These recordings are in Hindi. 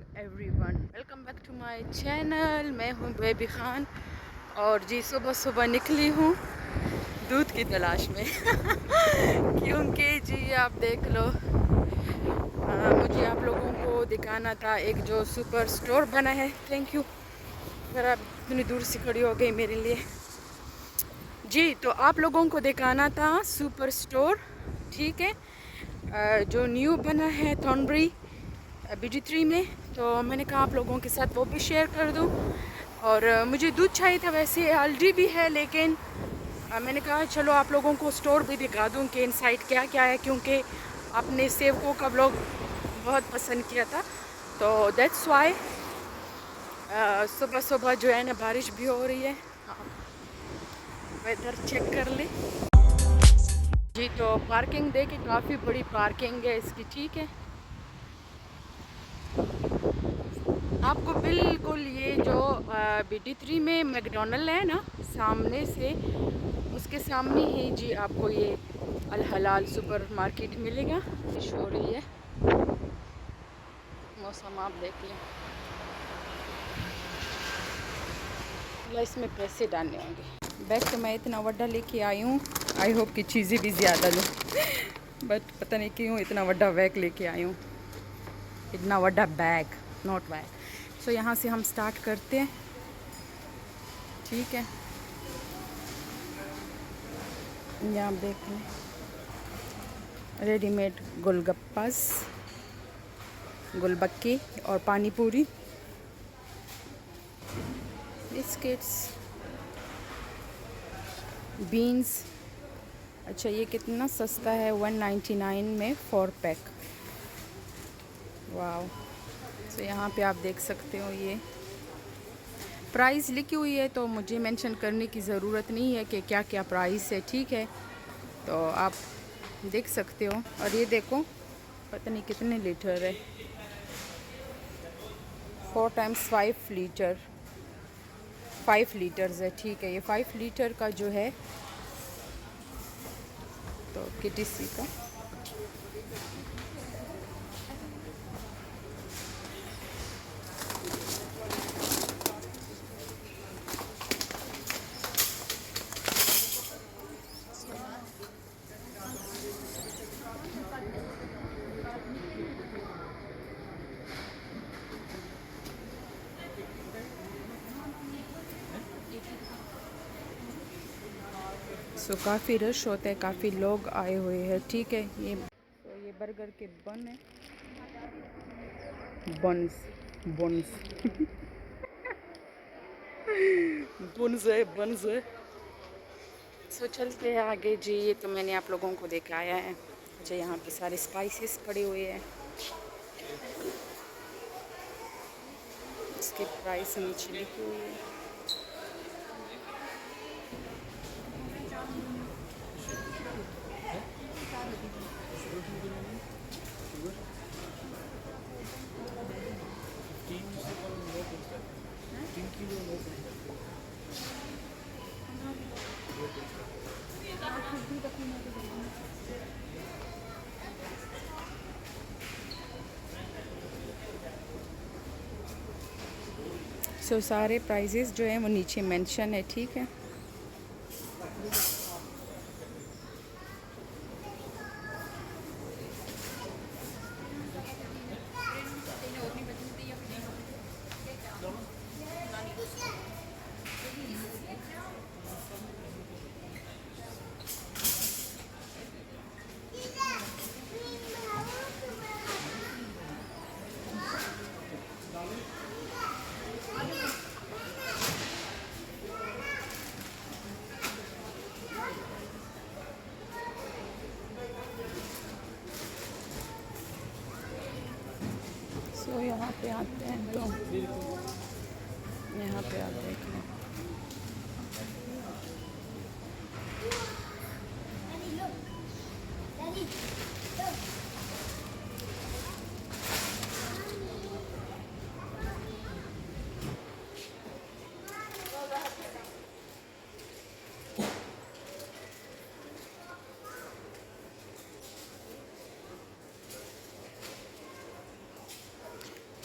Everyone, welcome back to my channel. मैं हूँ बेबी खान और जी सुबह सुबह निकली हूँ दूध की तलाश में क्योंकि जी आप देख लो, मुझे आप लोगों को दिखाना था एक जो सुपर स्टोर बना है। थैंक यू, अगर आप इतनी दूर से खड़ी हो गई मेरे लिए। जी तो आप लोगों को दिखाना था सुपर स्टोर, ठीक है, जो न्यू बना है थॉर्नबरी BD3 में। तो मैंने कहा आप लोगों के साथ वो भी शेयर कर दूं। और मुझे दूध चाहिए था, वैसे ऑलरेडी भी है, लेकिन मैंने कहा चलो आप लोगों को स्टोर भी दिखा दूं कि इनसाइड क्या क्या है, क्योंकि आपने सेवकों का व्लॉग बहुत पसंद किया था। तो दैट्स वाई सुबह सुबह जो है ना बारिश भी हो रही है। वेदर चेक कर ले जी। तो पार्किंग देखे, काफ़ी बड़ी पार्किंग है इसकी, ठीक है। आपको बिल्कुल ये जो BD3 में मैकडोनल्ड है ना, सामने से उसके सामने ही जी आपको ये अल हलाल सुपर मार्केट मिलेगा। बारिश हो रही है, मौसम आप देख लें। इसमें पैसे डालने होंगे। बैग तो मैं इतना बड़ा लेके आई हूँ, आई होप कि चीज़ें भी ज़्यादा लूँ बट पता नहीं क्यों इतना बड़ा बैग लेके आई हूँ, इतना बड़ा बैग, नॉट बैग। सो यहाँ से हम स्टार्ट करते हैं, ठीक है। ये आप देख लें, रेडीमेड गोलगप्पास, गोलबक्के और पानी पूरी, बिस्किट्स, बीन्स। अच्छा ये कितना सस्ता है, 199 में 4 पैक। वाह। तो यहाँ पे आप देख सकते हो ये प्राइस लिखी हुई है, तो मुझे मेंशन करने की ज़रूरत नहीं है कि क्या क्या प्राइस है, ठीक है। तो आप देख सकते हो। और ये देखो पता नहीं कितने लीटर है, 4 टाइम्स 5 लीटर, 5 लीटर्स है, ठीक है। ये 5 लीटर का जो है तो KTC का। सो काफ़ी रश होता है, काफ़ी लोग आए हुए हैं, ठीक है। ये बर्गर के बन है, बन्स, बन्स बन्स है, बन्स है। सो चलते हैं आगे जी। ये तो मैंने आप लोगों को दिखाया है। अच्छा यहाँ पे सारे स्पाइसेस पड़े हुए हैं, इसके प्राइस नीचे लिखी हुई है। सो सारे प्राइजेस जो हैं वो नीचे मेंशन है, ठीक है। सो यहाँ पे आते हैं तो यहाँ पे आप देख लें,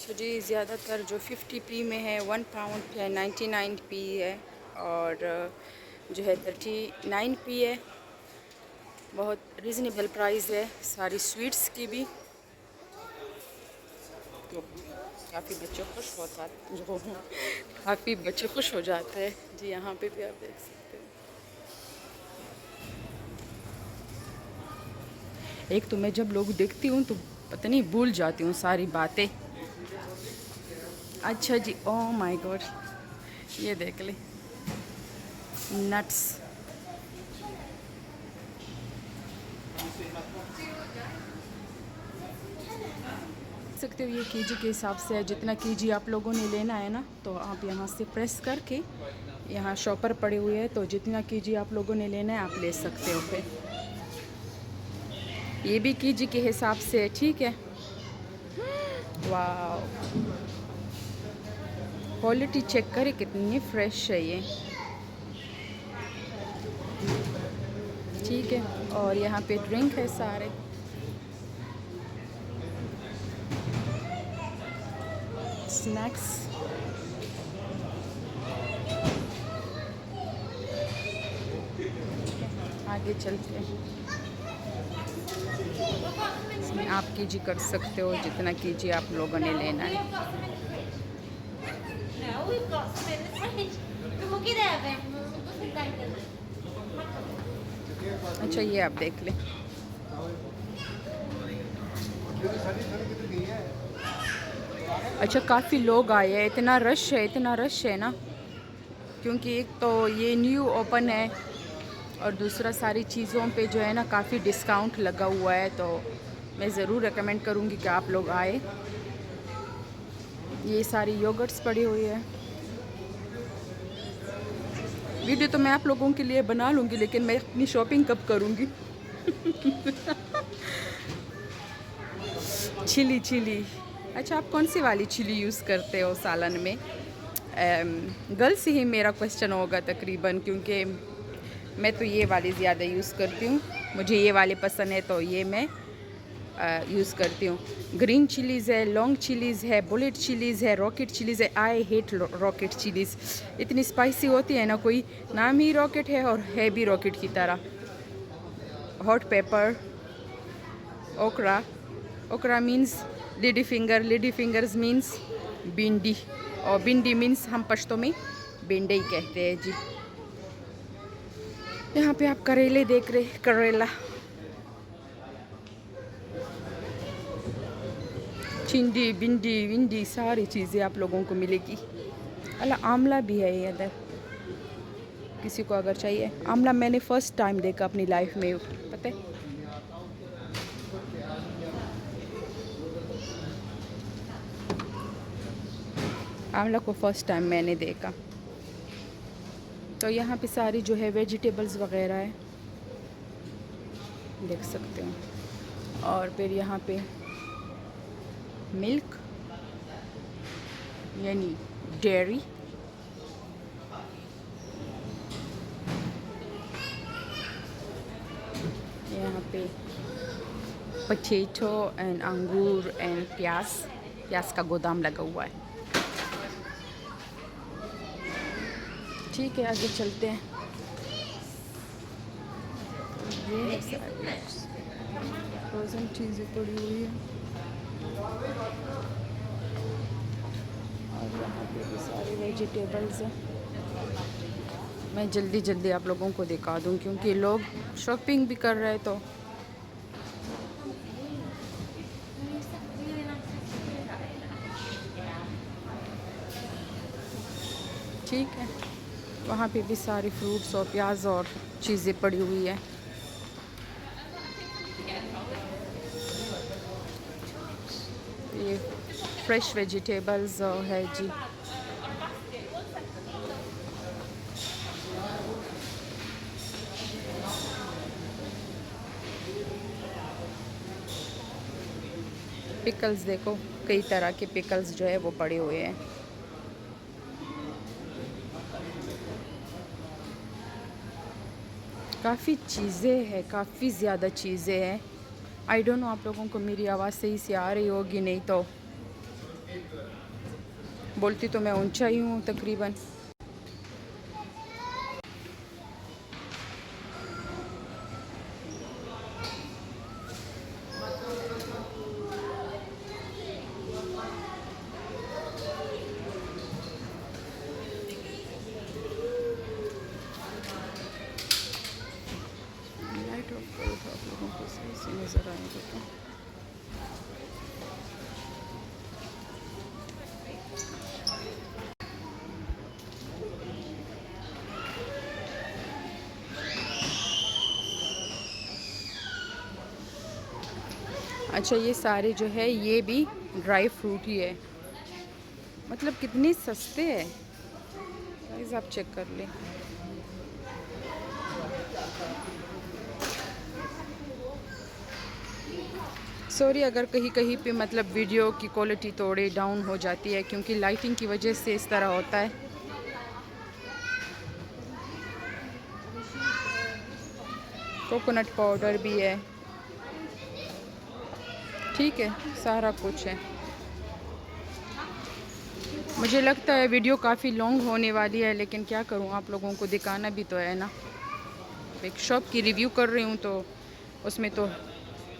अच्छा जी, ज़्यादातर जो 50p में है 1 पाउंड है 99p है, और जो है 39p है। बहुत रीज़नेबल प्राइस है सारी स्वीट्स की भी। तो काफ़ी बच्चे खुश होता जो काफ़ी बच्चे खुश हो जाते हैं जी। यहाँ पे भी आप देख सकते हो। एक तो मैं जब लोग देखती हूँ तो पता नहीं भूल जाती हूँ सारी बातें। अच्छा जी, ओह माय गॉड, ये देख ले नट्स। सकते हो ये केजी के हिसाब से है, जितना केजी आप लोगों ने लेना है ना, तो आप यहाँ से प्रेस करके, यहाँ शॉपर पड़े हुए हैं, तो जितना केजी आप लोगों ने लेना है आप ले सकते हो। फिर ये भी केजी के हिसाब से है, ठीक है। वाह, क्वालिटी चेक करें कितनी फ्रेश है ये, ठीक है। और यहाँ पे ड्रिंक है सारे। स्नैक्स, आगे चलते हैं। इसमें आप केजी कर सकते हो जितना केजी आप लोगों ने लेना है। अच्छा, ये आप देख लें। अच्छा, काफ़ी लोग आए हैं, इतना रश है, इतना रश है ना, क्योंकि एक तो ये न्यू ओपन है और दूसरा सारी चीज़ों पे जो है ना काफ़ी डिस्काउंट लगा हुआ है। तो मैं ज़रूर रेकमेंड करूँगी कि आप लोग आए। ये सारी योगर्ट्स पड़ी हुई है। वीडियो तो मैं आप लोगों के लिए बना लूँगी, लेकिन मैं अपनी शॉपिंग कब करूँगी। चिली चिली, अच्छा आप कौन सी वाली चिली यूज़ करते हो सालन में? गर्ल्स ही मेरा क्वेश्चन होगा तकरीबन, क्योंकि मैं तो ये वाली ज़्यादा यूज़ करती हूँ। मुझे ये वाली पसंद है तो ये मैं यूज़ करती हूँ। ग्रीन चिलीज़ है, लॉन्ग चिलीज़ है, बुलेट चिलीज़ है, रॉकेट चिलीज़ है। आई हेट रॉकेट चिलीज़, इतनी स्पाइसी होती है ना, कोई नाम ही रॉकेट है और है भी रॉकेट की तरह। हॉट पेपर, ओकरा, ओकरा means lady finger, lady fingers means भिंडी, और भिंडी मीन्स हम पश्तो में भिंडे ही कहते हैं जी। यहाँ पे आप करेले देख रहे, करेला, चिंडी, भिंडी विंडी सारी चीज़ें आप लोगों को मिलेगी। अल्लाह, आंवला भी है ये इधर, किसी को अगर चाहिए आंवला। मैंने फ़र्स्ट टाइम देखा अपनी लाइफ में, पता है। आंवला को फ़र्स्ट टाइम मैंने देखा। तो यहाँ पे सारी जो है वेजिटेबल्स वगैरह है, देख सकते हो। और फिर यहाँ पे मिल्क यानी डेयरी, यहाँ पे पटेटो एंड अंगूर एंड प्याज का गोदाम लगा हुआ है। ठीक है, आगे चलते हैं। ये फ्रोज़न चीज़ें पड़ी हुई है, और यहाँ पे भी सारी वेजिटेबल्स हैं। मैं जल्दी जल्दी आप लोगों को दिखा दूँ, क्योंकि लोग शॉपिंग भी कर रहे हैं। तो ठीक है, वहाँ पे भी सारी फ्रूट्स और प्याज और चीज़ें पड़ी हुई है। ये फ्रेश वेजिटेबल्स है जी। पिकल्स देखो, कई तरह के पिकल्स जो है वो पड़े हुए हैं। काफ़ी चीज़ें हैं, काफ़ी ज़्यादा चीज़ें हैं। आई डोंट नो आप लोगों को मेरी आवाज़ सही से आ रही होगी, नहीं तो बोलती तो मैं ऊंचा ही हूँ तकरीबन। लाइट ऑफ करो तो आप लोगों को सही से नज़र आएगा। तो अच्छा, ये सारे जो है ये भी ड्राई फ्रूट ही है। मतलब कितने सस्ते हैं गाइस, आप चेक कर लें। सॉरी अगर कहीं कहीं पे मतलब वीडियो की क्वालिटी थोड़ी डाउन हो जाती है, क्योंकि लाइटिंग की वजह से इस तरह होता है। कोकोनट पाउडर भी है, ठीक है, सारा कुछ है। मुझे लगता है वीडियो काफ़ी लॉन्ग होने वाली है, लेकिन क्या करूं, आप लोगों को दिखाना भी तो है ना। एक शॉप की रिव्यू कर रही हूं तो उसमें तो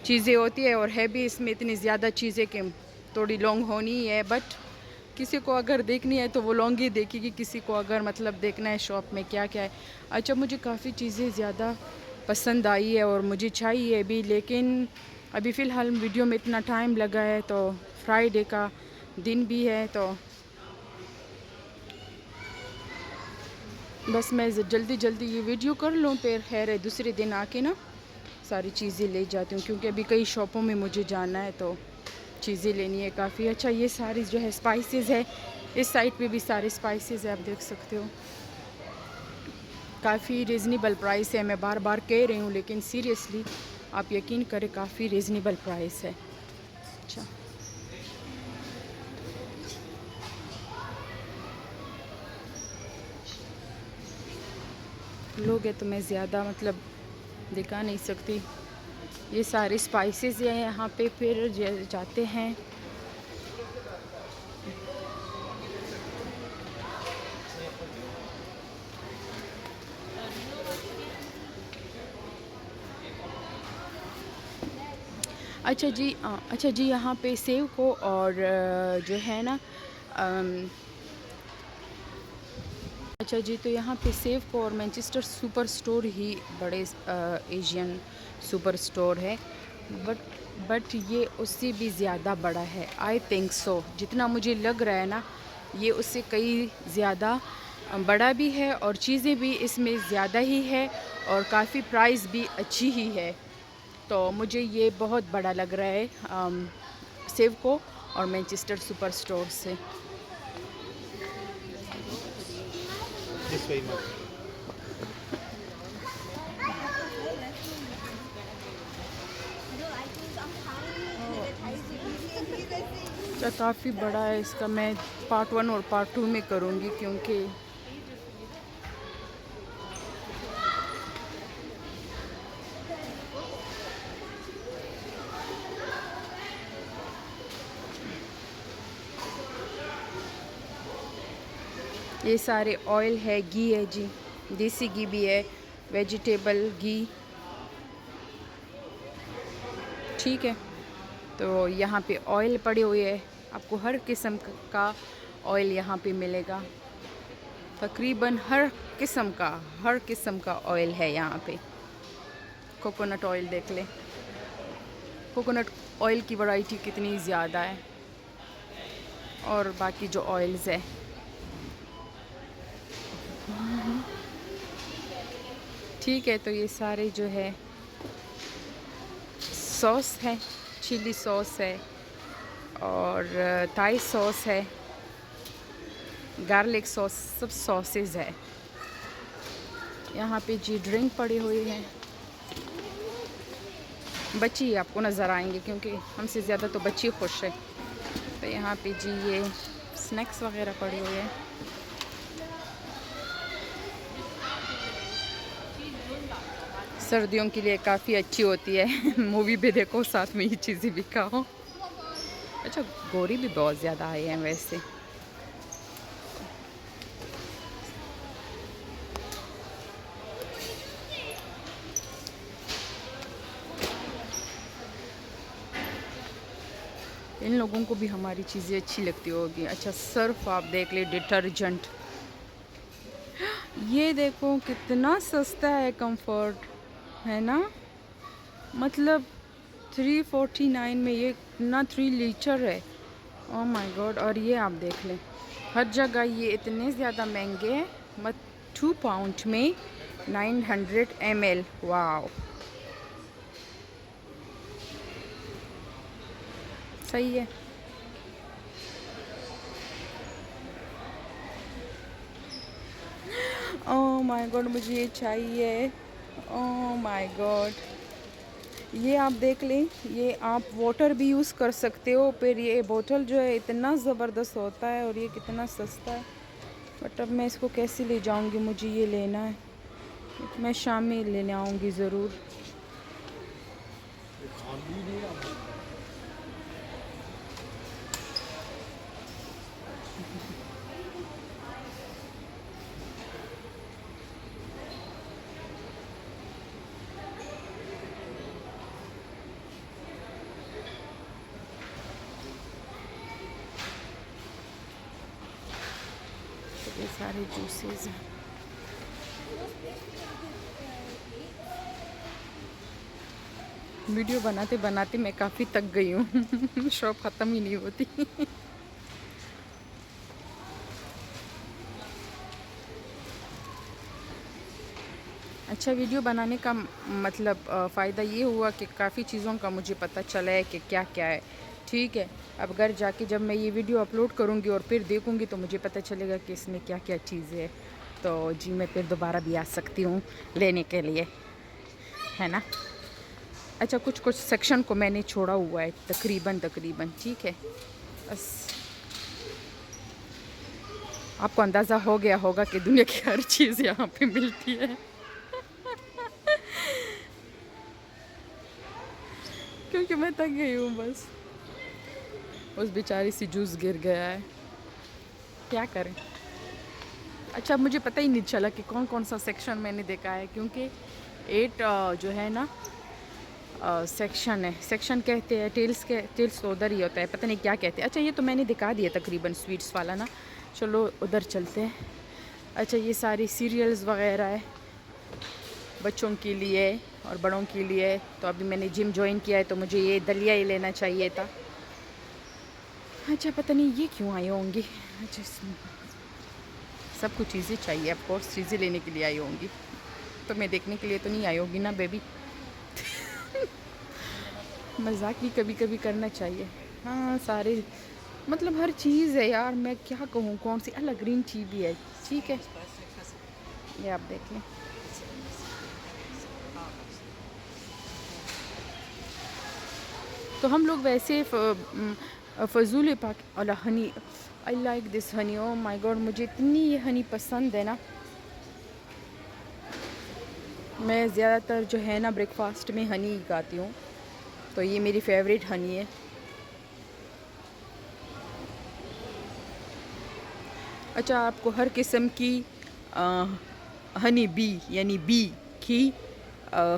चीज़ें होती है, और है भी इसमें इतनी ज़्यादा चीज़ें कि थोड़ी लॉन्ग होनी ही है। बट किसी को अगर देखनी है तो वो लॉन्ग ही देखेगी, किसी को अगर मतलब देखना है शॉप में क्या क्या है। अच्छा, मुझे काफ़ी चीज़ें ज़्यादा पसंद आई है और मुझे चाहिए भी, लेकिन अभी फ़िलहाल वीडियो में इतना टाइम लगा है, तो फ्राइडे का दिन भी है, तो बस मैं जल्दी जल्दी ये वीडियो कर लूँ, फिर खैर दूसरे दिन आके ना सारी चीज़ें ले जाती हूँ, क्योंकि अभी कई शॉपों में मुझे जाना है तो चीज़ें लेनी है काफ़ी। अच्छा, ये सारी जो है स्पाइसेस है, इस साइड पे भी सारे स्पाइसेस है, आप देख सकते हो। काफ़ी रीज़नेबल प्राइस है, मैं बार बार कह रही हूँ, लेकिन सीरियसली आप यकीन करें काफ़ी रीज़नेबल प्राइस है। अच्छा, लोग है तो मैं ज़्यादा मतलब दिखा नहीं सकती। ये सारे स्पाइसेस हैं यहाँ पे, फिर जाते हैं। अच्छा जी, यहाँ पे सेव को और जो है ना अच्छा जी, तो यहाँ पे सेव को और मैनचेस्टर सुपर स्टोर ही बड़े एशियन सुपर स्टोर है, बट ये उससे भी ज़्यादा बड़ा है। आई थिंक सो, जितना मुझे लग रहा है ना, ये उससे कई ज़्यादा बड़ा भी है, और चीज़ें भी इसमें ज़्यादा ही है, और काफ़ी प्राइस भी अच्छी ही है। तो मुझे ये बहुत बड़ा लग रहा है सेव को और मैनचेस्टर सुपर स्टोर से। अच्छा, काफ़ी बड़ा है, इसका मैं पार्ट 1 और पार्ट 2 में करूँगी, क्योंकि ये सारे ऑयल है, घी है जी, देसी घी भी है, वेजिटेबल घी, ठीक है। तो यहाँ पे ऑयल पड़े हुए हैं, आपको हर किस्म का ऑयल यहाँ पे मिलेगा। तकरीबन हर किस्म का ऑयल है यहाँ पे। कोकोनट ऑयल देख लें, कोकोनट ऑयल की वैरायटी कितनी ज़्यादा है, और बाकी जो ऑयल्स है। ठीक है, तो ये सारे जो है सॉस है, चिली सॉस है, और थाई सॉस है, गार्लिक सॉस, सब सॉसेस है यहाँ पे जी। ड्रिंक पड़ी हुई है, बच्ची आपको नज़र आएंगे, क्योंकि हमसे ज़्यादा तो बच्ची खुश है। तो यहाँ पे जी ये स्नैक्स वगैरह पड़े हुए हैं। सर्दियों के लिए काफ़ी अच्छी होती है मूवी भी देखो, साथ में ये चीज़ें भी खाओ। अच्छा, गोरी भी बहुत ज़्यादा आई हैं वैसे। इन लोगों को भी हमारी चीज़ें अच्छी लगती होगी। अच्छा सर्फ आप देख ले, डिटर्जेंट, ये देखो कितना सस्ता है कंफर्ट, है ना, मतलब 349 में ये इतना 3 लीटर है। Oh my God. और ये आप देख लें हर जगह ये इतने ज़्यादा महंगे हैं, मत 2 पाउंड में 900 ml। वाओ, सही है। ओह माय गॉड, मुझे ये चाहिए। ओह माय गॉड, ये आप देख लें, ये आप वाटर भी यूज़ कर सकते हो। फिर ये बोतल जो है इतना ज़बरदस्त होता है और ये कितना सस्ता है। बट अब मैं इसको कैसे ले जाऊंगी, मुझे ये लेना है। मैं शाम में लेने आऊँगी ज़रूर। ये सारे जूसेस हैं। वीडियो बनाते बनाते मैं काफ़ी थक गई हूँ शॉप ख़त्म ही नहीं होती अच्छा, वीडियो बनाने का मतलब फ़ायदा ये हुआ कि काफ़ी चीज़ों का मुझे पता चला है कि क्या क्या है। ठीक है, अब घर जाके जब मैं ये वीडियो अपलोड करूँगी और फिर देखूँगी तो मुझे पता चलेगा कि इसमें क्या क्या चीज़ें है। तो जी मैं फिर दोबारा भी आ सकती हूँ लेने के लिए, है ना। अच्छा, कुछ कुछ सेक्शन को मैंने छोड़ा हुआ है तकरीबन ठीक है। बस आपको अंदाज़ा हो गया होगा कि दुनिया की हर चीज़ यहाँ पे मिलती है क्योंकि मैं थक गई हूँ बस। उस बेचारी सी जूस गिर गया है, क्या करें। अच्छा, मुझे पता ही नहीं चला कि कौन कौन सा सेक्शन मैंने देखा है, क्योंकि 8 जो है ना सेक्शन है, सेक्शन कहते हैं, टेल्स तो उधर ही होता है, पता नहीं क्या कहते हैं। अच्छा, ये तो मैंने दिखा दिया तकरीबन स्वीट्स वाला ना, चलो उधर चलते हैं। अच्छा, ये सारी सीरियल्स वगैरह है बच्चों के लिए और बड़ों के लिए। तो अभी मैंने जिम ज्वाइन किया है तो मुझे ये दलिया ही लेना चाहिए था। अच्छा, पता नहीं ये क्यों आई होंगी। अच्छा, सब कुछ चीज़ें चाहिए, ऑफ कोर्स चीज़ें लेने के लिए आई होंगी, तो मैं देखने के लिए तो नहीं आई होगी ना बेबी मजाक भी कभी कभी करना चाहिए। हाँ, सारे मतलब हर चीज़ है यार, मैं क्या कहूँ कौन सी अलग ग्रीन टी भी है। ठीक है, ये आप देख लें। तो हम लोग वैसे फजूल पाक अला Honey, I like this Honey. Oh my God, मुझे इतनी ये हनी पसंद है ना। मैं ज़्यादातर जो है ना ब्रेकफास्ट में हनी ही खाती हूँ, तो ये मेरी फेवरेट हनी है। अच्छा, आपको हर किस्म की हनी बी यानी बी की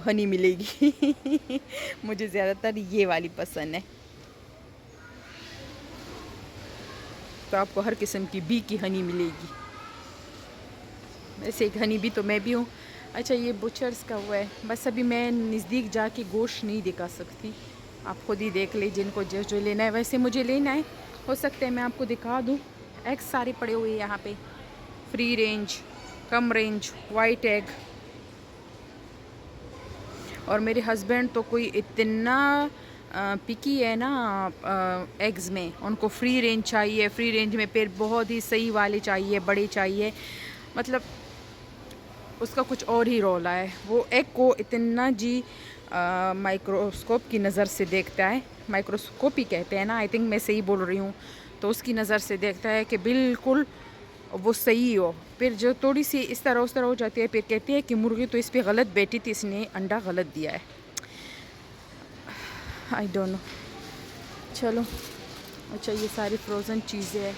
हनी मिलेगी मुझे ज़्यादातर ये वाली पसंद है, तो आपको हर किस्म की बी की हनी मिलेगी। वैसे एक हनी बी तो मैं भी हूँ। अच्छा, ये बुचर्स का हुआ है, बस अभी मैं नज़दीक जाके गोश्त नहीं दिखा सकती, आप खुद ही देख ले जिनको जो जो लेना है। वैसे मुझे लेना है, हो सकता है मैं आपको दिखा दूँ। एग्स सारे पड़े हुए हैं यहाँ पे, फ्री रेंज, कम रेंज, वाइट एग। और मेरे हस्बैंड तो कोई इतना पिकी है ना एग्स में, उनको फ्री रेंज चाहिए, फ्री रेंज में फिर बहुत ही सही वाले चाहिए, बड़े चाहिए, मतलब उसका कुछ और ही रौला है। वो एग को इतना जी माइक्रोस्कोप की नज़र से देखता है, माइक्रोस्कोप ही कहते हैं ना, आई थिंक मैं सही बोल रही हूँ। तो उसकी नज़र से देखता है कि बिल्कुल वो सही हो। फिर जो थोड़ी सी इस तरह उस तरह हो जाती है, फिर कहती है कि मुर्गी तो इस पर गलत बैठी थी, इसने अंडा गलत दिया है। I don't know. चलो, अच्छा, ये सारी फ्रोज़न चीज़ें हैं।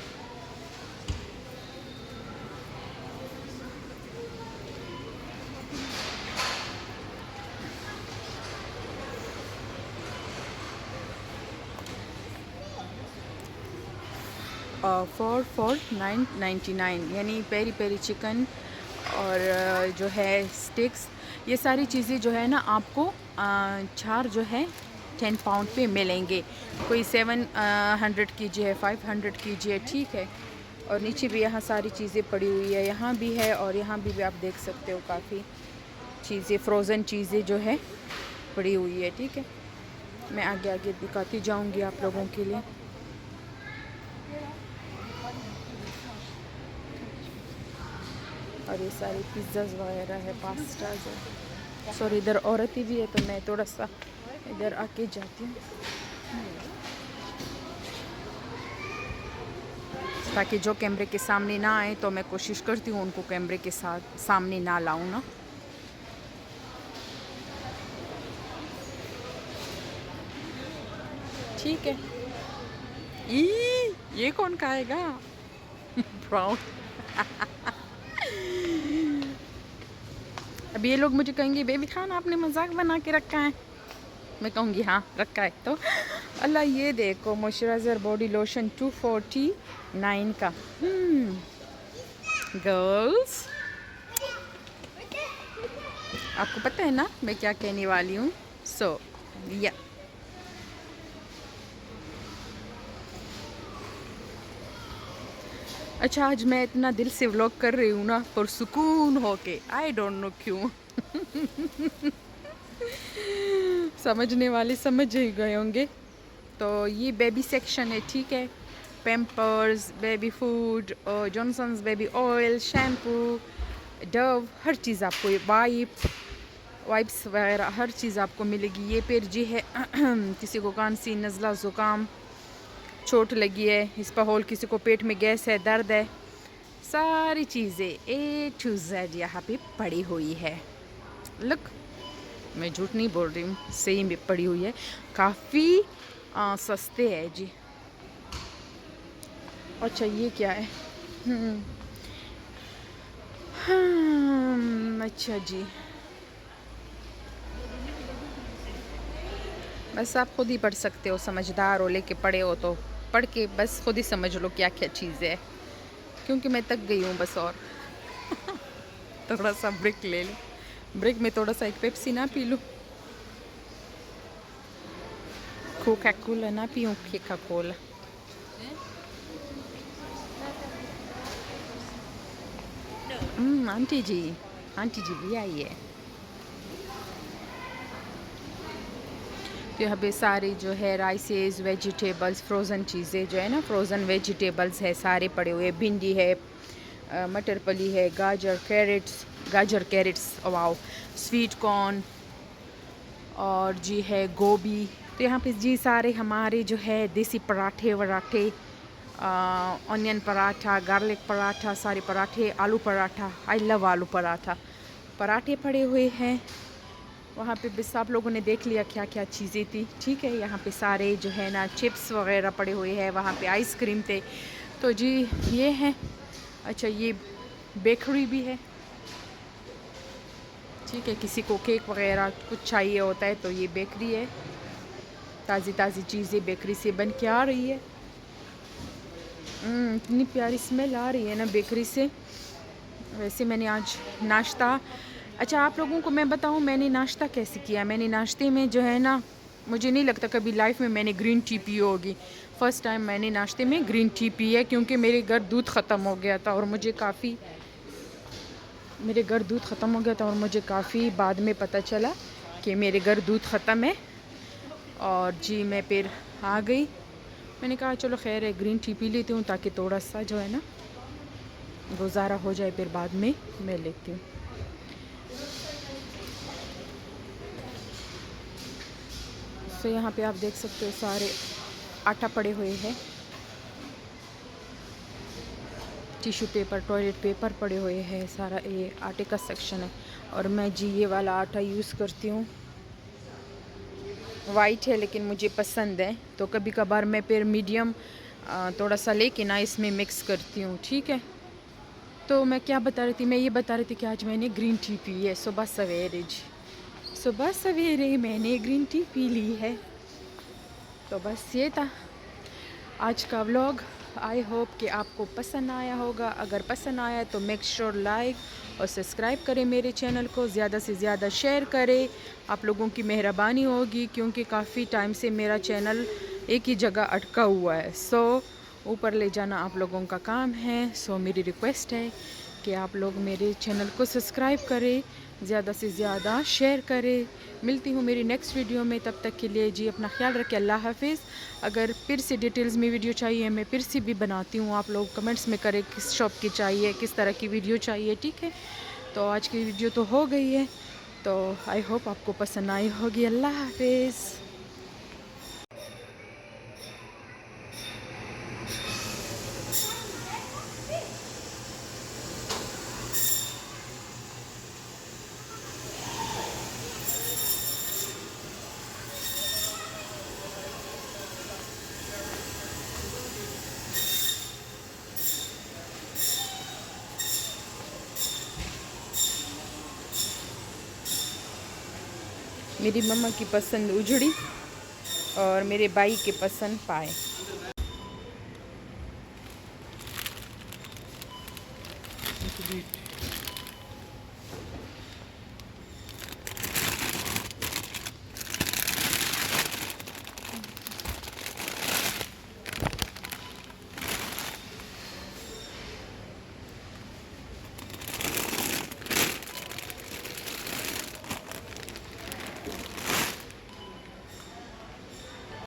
for 9.99, यानी पेरी पेरी चिकन और जो है स्टिक्स, ये सारी चीज़ें जो है ना आपको 4 जो है 10 पाउंड पे मिलेंगे। कोई 700 कीजिए, 500 कीजिए, ठीक है। और नीचे भी यहाँ सारी चीज़ें पड़ी हुई है, यहाँ भी है और यहाँ भी आप देख सकते हो काफ़ी चीज़ें, फ्रोज़न चीज़ें जो है पड़ी हुई है, ठीक है। मैं आगे आगे दिखाती जाऊँगी आप लोगों के लिए। और ये सारी पिज़्ज़ाज़ वगैरह है, पास्ताज़ है। सॉरी, इधर औरतें भी है तो मैं थोड़ा सा इधर आके जाती हूँ ताकि जो कैमरे के सामने ना आए, तो मैं कोशिश करती हूँ उनको कैमरे के साथ सामने ना लाऊं ना। ठीक है। ये कौन खाएगा? ब्राउन। अब ये लोग मुझे कहेंगे बेबी खान आपने मजाक बना के रखा है। मैं कहूँगी हाँ रखा है। तो अल्लाह, ये देखो मॉइस्चराइज़र बॉडी लोशन 249 का। गर्ल्स, आपको पता है ना मैं क्या कहने वाली हूँ। सो या अच्छा, आज मैं इतना दिल से व्लॉग कर रही हूँ ना पुरसुकून होके, आई डोंट नो क्यों। समझने वाले समझ ही गए होंगे। तो ये बेबी सेक्शन है, ठीक है। Pampers, baby food, Johnson's baby oil, shampoo, Dove, हर चीज़ आपको, वाइप्स वगैरह हर चीज़ आपको मिलेगी। ये फिर जी है किसी को खांसी, नज़ला, ज़ुकाम, चोट लगी है, इस पर होल, किसी को पेट में गैस है, दर्द है, सारी चीज़ें A to Z यहाँ पे पड़ी हुई है। लुक, मैं झूठ नहीं बोल रही हूँ, सही में पड़ी हुई है। काफ़ी सस्ते है जी। अच्छा, ये क्या है? अच्छा जी, बस आप खुद ही पढ़ सकते हो, समझदार हो, लेके पढ़े हो तो पढ़ के बस खुद ही समझ लो क्या क्या चीज़ है, क्योंकि मैं थक गई हूँ बस। और थोड़ा सा ब्रेक ले लूँ, ब्रेक में थोड़ा सा एक पेप्सी ना पी लूँ, कोका कोला ना पीऊँ, कोका कोला। आंटी जी भी आई है। तो यहाँ पे सारे जो है राइसेस, वेजिटेबल्स, फ्रोज़न चीज़ें जो है ना, फ्रोज़न वेजिटेबल्स है सारे पड़े हुए। भिंडी है, मटर पली है, गाजर कैरेट्स, वाओ, स्वीट कॉर्न, और जी है गोभी। तो यहाँ पे जी सारे हमारे जो है देसी पराठे वराठे, ऑनियन पराठा, गार्लिक पराठा, सारे पराठे, आलू पराठा, आई लव आलू पराठा, पराठे पड़े हुए हैं। वहाँ पे बस आप लोगों ने देख लिया क्या क्या चीज़ें थी, ठीक है। यहाँ पे सारे जो है ना चिप्स वगैरह पड़े हुए हैं, वहाँ पे आइसक्रीम थे। तो जी ये है। अच्छा, ये बेकरी भी है, ठीक है। किसी को केक वगैरह कुछ चाहिए होता है तो ये बेकरी है। ताज़ी ताज़ी चीज़ें बेकरी से बन के आ रही है। इतनी प्यारी स्मेल आ रही है ना बेकरी से। वैसे मैंने आज नाश्ता, अच्छा आप लोगों को मैं बताऊं मैंने नाश्ता कैसे किया। मैंने नाश्ते में जो है ना, मुझे नहीं लगता कभी लाइफ में मैंने ग्रीन टी पी होगी। फ़र्स्ट टाइम मैंने नाश्ते में ग्रीन टी पी है, क्योंकि मेरे घर दूध ख़त्म हो गया था और मुझे काफ़ी बाद में पता चला कि मेरे घर दूध ख़त्म है। और जी मैं फिर आ गई, मैंने कहा चलो खैर है ग्रीन टी पी लेती हूँ ताकि थोड़ा सा जो है ना गुजारा हो जाए, फिर बाद में मैं लेती हूँ। तो यहाँ पे आप देख सकते हो सारे आटा पड़े हुए हैं, टिश्यू पेपर, टॉयलेट पेपर पड़े हुए हैं, सारा ये आटे का सेक्शन है। और मैं जी ये वाला आटा यूज़ करती हूँ, वाइट है लेकिन मुझे पसंद है, तो कभी कभार मैं फिर मीडियम थोड़ा सा लेके ना इसमें मिक्स करती हूँ, ठीक है। तो मैं क्या बता रही थी, मैं ये बता रही थी कि आज मैंने ग्रीन टी पी है सुबह सवेरे जी, सुबह सवेरे मैंने ग्रीन टी पी ली है। तो बस ये था आज का व्लॉग। आई होप कि आपको पसंद आया होगा। अगर पसंद आया तो मेक श्योर लाइक और सब्सक्राइब करें मेरे चैनल को, ज़्यादा से ज़्यादा शेयर करें। आप लोगों की मेहरबानी होगी क्योंकि काफ़ी टाइम से मेरा चैनल एक ही जगह अटका हुआ है। ऊपर ले जाना आप लोगों का काम है। मेरी रिक्वेस्ट है कि आप लोग मेरे चैनल को सब्सक्राइब करें, ज़्यादा से ज़्यादा शेयर करें। मिलती हूँ मेरी नेक्स्ट वीडियो में, तब तक के लिए जी अपना ख्याल रखें। अल्लाह हाफिज़। अगर फिर से डिटेल्स में वीडियो चाहिए मैं फिर से भी बनाती हूँ, आप लोग कमेंट्स में करें किस शॉप की चाहिए, किस तरह की वीडियो चाहिए, ठीक है। तो आज की वीडियो तो हो गई है, तो आई होप आपको पसंद आई होगी। अल्लाह हाफिज़। मेरी मम्मा की पसंद उजड़ी और मेरे भाई के पसंद पाए।